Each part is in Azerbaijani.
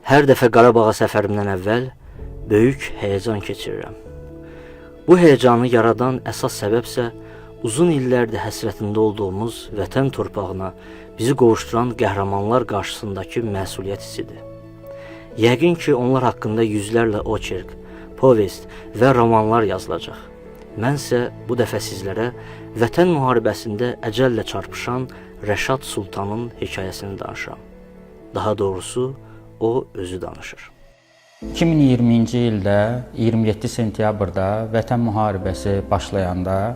Hər dəfə Qarabağa səfərimdən əvvəl böyük həyəcan keçirirəm. Bu həyəcanı yaradan əsas səbəb isə uzun illərdir həsrətində olduğumuz vətən torpağına bizi qovuşduran qəhrəmanlar qarşısındakı məsuliyyət hissidir. Yəqin ki, onlar haqqında yüzlərlə oçerk, povest və romanlar yazılacaq. Mənsə bu dəfə sizlərə vətən müharibəsində əcəllə çarpışan Rəşad Sultanın hekayəsini danışıram. Daha doğrusu, o özü danışır. 2020-ci ildə 27 sentyabrda Vətən müharibəsi başlayanda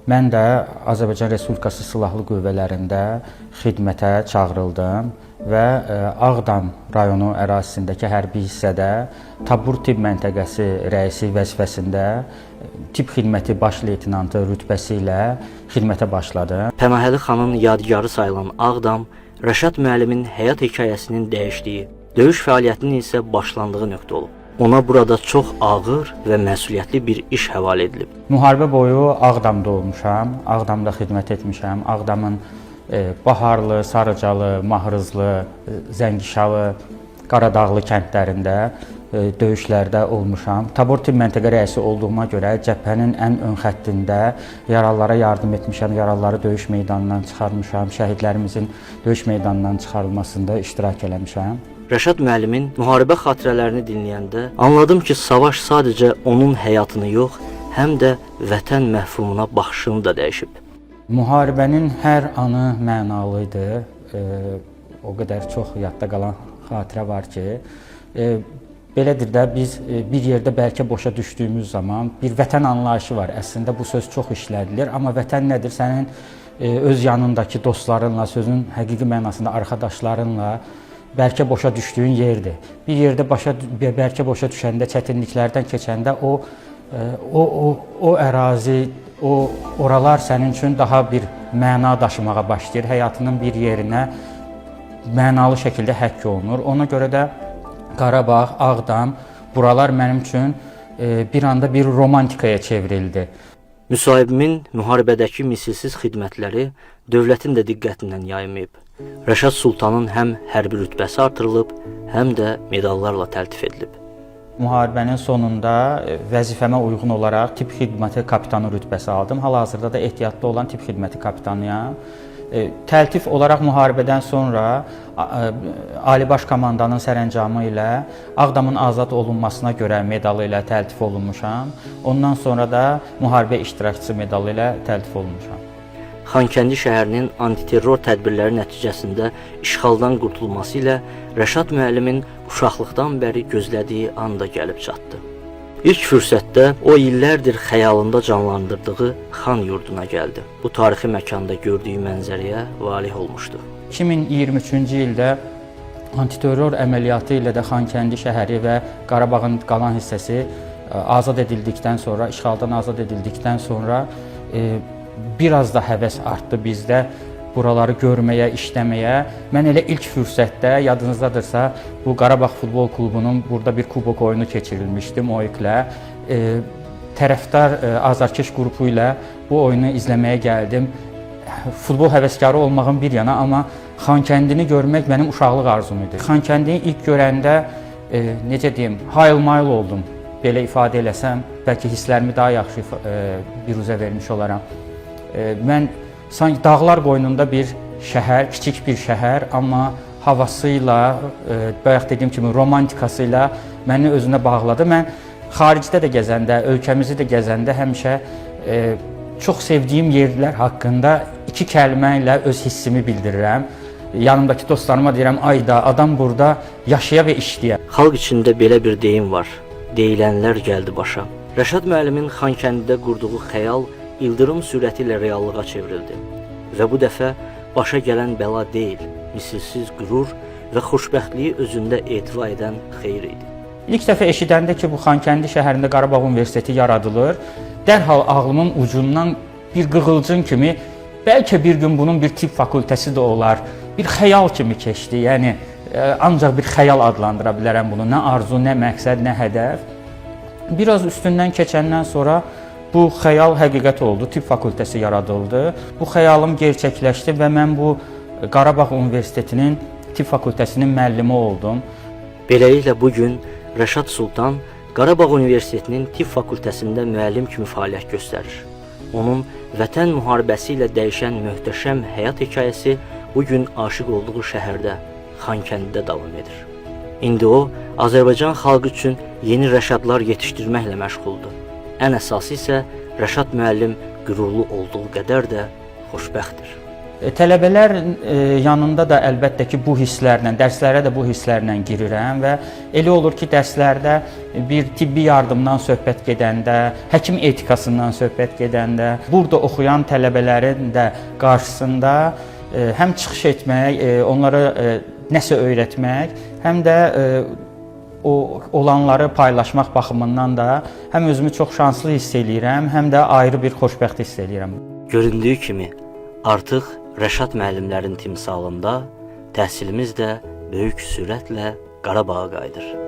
mən də Azərbaycan Respublikası Silahlı Qüvvələrində xidmətə çağırıldım və Ağdam rayonu ərazisindəki hərbi hissədə tabur tibb məntəqəsi rəisi vəzifəsində tibb xidməti baş leytenantı rütbəsi ilə xidmətə başladım. Pənahəli xanın yadigarı sayılan Ağdam, Rəşad müəllimin həyat hekayəsinin dəyişdiyi, döyüş fəaliyyətinin isə başlandığı nöqtə olub. Ona burada çox ağır və məsuliyyətli bir iş həvalə edilib. Müharibə boyu Ağdamda olmuşam, Ağdamda xidmət etmişəm. Ağdamın Baharlı, Sarıcalı, Mahrızlı, Zəngişalı, Qaradağlı kəndlərində döyüşlərdə olmuşam. Tabur tibb məntəqə rəisi olduğuma görə cəbhənin ən ön xəttində yaralılara yardım etmişəm, yaralıları döyüş meydanından çıxarmışam, şəhidlərimizin döyüş meydanından çıxarılmasında iştirak eləmişəm. Rəşad müəllimin müharibə xatirələrini dinləyəndə anladım ki, savaş sadəcə onun həyatını yox, həm də vətən məhfumuna baxışını da dəyişib. Müharibənin hər anı mənalı idi. O qədər çox yadda qalan xatirə var ki, belədir də biz bir yerdə bəlkə boşa düşdüyümüz zaman bir vətən anlayışı var. Əslində bu söz çox işlədilir, amma vətən nədir? Sənin öz yanındakı dostlarınla, sözün həqiqi mənasında arkadaşlarınla bəlkə boşa düşdüyün yerdir. Bir yerdə bəlkə boşa düşəndə, çətinliklərdən keçəndə o ərazi, oralar sənin üçün daha bir məna daşımağa başlayır. Həyatının bir yerinə mənalı şəkildə həkk olunur. Ona görə də Qarabağ, Ağdam, buralar mənim üçün bir anda bir romantikaya çevrildi. Müsahibimin müharibədəki misilsiz xidmətləri dövlətin də diqqətindən yaymayıb. Rəşad Sultanın həm hərbi rütbəsi artırılıb, həm də medallarla təltif edilib. Müharibənin sonunda vəzifəmə uyğun olaraq tibb xidməti kapitanı rütbəsi aldım. Hal-hazırda da ehtiyatda olan tibb xidməti kapitanıyam. Təltif olaraq müharibədən sonra Ali Baş Komandanın sərəncamı ilə Ağdamın azad olunmasına görə medalı ilə təltif olunmuşam. Ondan sonra da müharibə iştirakçısı medalı ilə təltif olunmuşam. Xankəndi şəhərinin antiterror tədbirləri nəticəsində işğaldan qurtulması ilə Rəşad müəllimin uşaqlıqdan bəri gözlədiyi anda gəlib çatdı. İlk fürsətdə o illərdir xəyalında canlandırdığı Xan yurduna gəldi. Bu tarixi məkanda gördüyü mənzərəyə valih olmuşdu. 2023-cü ildə antiterror əməliyyatı ilə də Xankəndi şəhəri və Qarabağın qalan hissəsi azad edildikdən sonra, işğaldan azad edildikdən sonra biraz da həvəs artdı bizdə buraları görməyə, işləməyə. Mən elə ilk fürsətdə, yadınızdadırsa, bu Qarabağ Futbol Klubunun burada bir kubok oyunu keçirilmişdi MOİK-lə. Tərəfdar azarkeş qrupu ilə bu oyunu izləməyə gəldim. Futbol həvəskarı olmağım bir yana, amma Xankəndini görmək mənim uşaqlıq arzum idi. Xankəndini ilk görəndə, necə deyim, hayıl-mayıl oldum. Belə ifadə eləsəm, bəlkə hisslərimi daha yaxşı biruzə vermiş olaram. Mən sanki dağlar qoynunda bir şəhər, kiçik bir şəhər, amma havası ilə, bayaq dediyim kimi romantikası ilə məni özünə bağladı. Mən xaricdə də gəzəndə, ölkəmizi də gəzəndə həmişə çox sevdiyim yerlər haqqında iki kəlmə ilə öz hissimi bildirirəm. Yanımdakı dostlarıma deyirəm, ayda adam burada yaşaya və işləyə. Xalq içində belə bir deyim var, deyilənlər gəldi başa. Rəşad müəllimin Xankəndidə qurduğu xəyal ildırım sürəti ilə reallığa çevrildi və bu dəfə başa gələn bəla deyil, misilsiz qürur və xoşbəxtliyi özündə etifa edən xeyir idi. İlk dəfə eşidəndə ki, bu Xankəndi şəhərində Qarabağ Universiteti yaradılır, dərhal ağlımın ucundan bir qığılcın kimi, bəlkə bir gün bunun bir tibb fakültəsi də olar, bir xəyal kimi keçdi. Yəni, ancaq bir xəyal adlandıra bilərəm bunu, nə arzu, nə məqsəd, nə hədəf. Biraz üstündən keçəndən sonra bu xəyal həqiqət oldu, tibb fakültəsi yaradıldı. Bu xəyalım gerçəkləşdi və mən bu Qarabağ Universitetinin tibb fakültəsinin müəllimi oldum. Beləliklə bu gün Rəşad Sultan Qarabağ Universitetinin tibb fakültəsində müəllim kimi fəaliyyət göstərir. Onun vətən müharibəsi ilə dəyişən möhtəşəm həyat hekayəsi bu gün aşiq olduğu şəhərdə, Xankəndidə davam edir. İndi o, Azərbaycan xalqı üçün yeni Rəşadlar yetişdirməklə məşğuldur. Ən əsası isə Rəşad müəllim qürurlu olduğu qədər də xoşbəxtdir. Tələbələr yanında da əlbəttə ki, bu hisslərlə, dərslərə də bu hisslərlə girirəm və elə olur ki, dərslərdə bir tibbi yardımdan söhbət gedəndə, həkim etikasından söhbət gedəndə, burada oxuyan tələbələrin də qarşısında həm çıxış etmək, onlara nəsə öyrətmək, həm də o olanları paylaşmaq baxımından da həm özümü çox şanslı hiss eləyirəm, həm də ayrı bir xoşbəxt hiss eləyirəm. Göründüyü kimi, artıq Rəşad müəllimlərin timsalında təhsilimiz də böyük sürətlə Qarabağa qayıdır.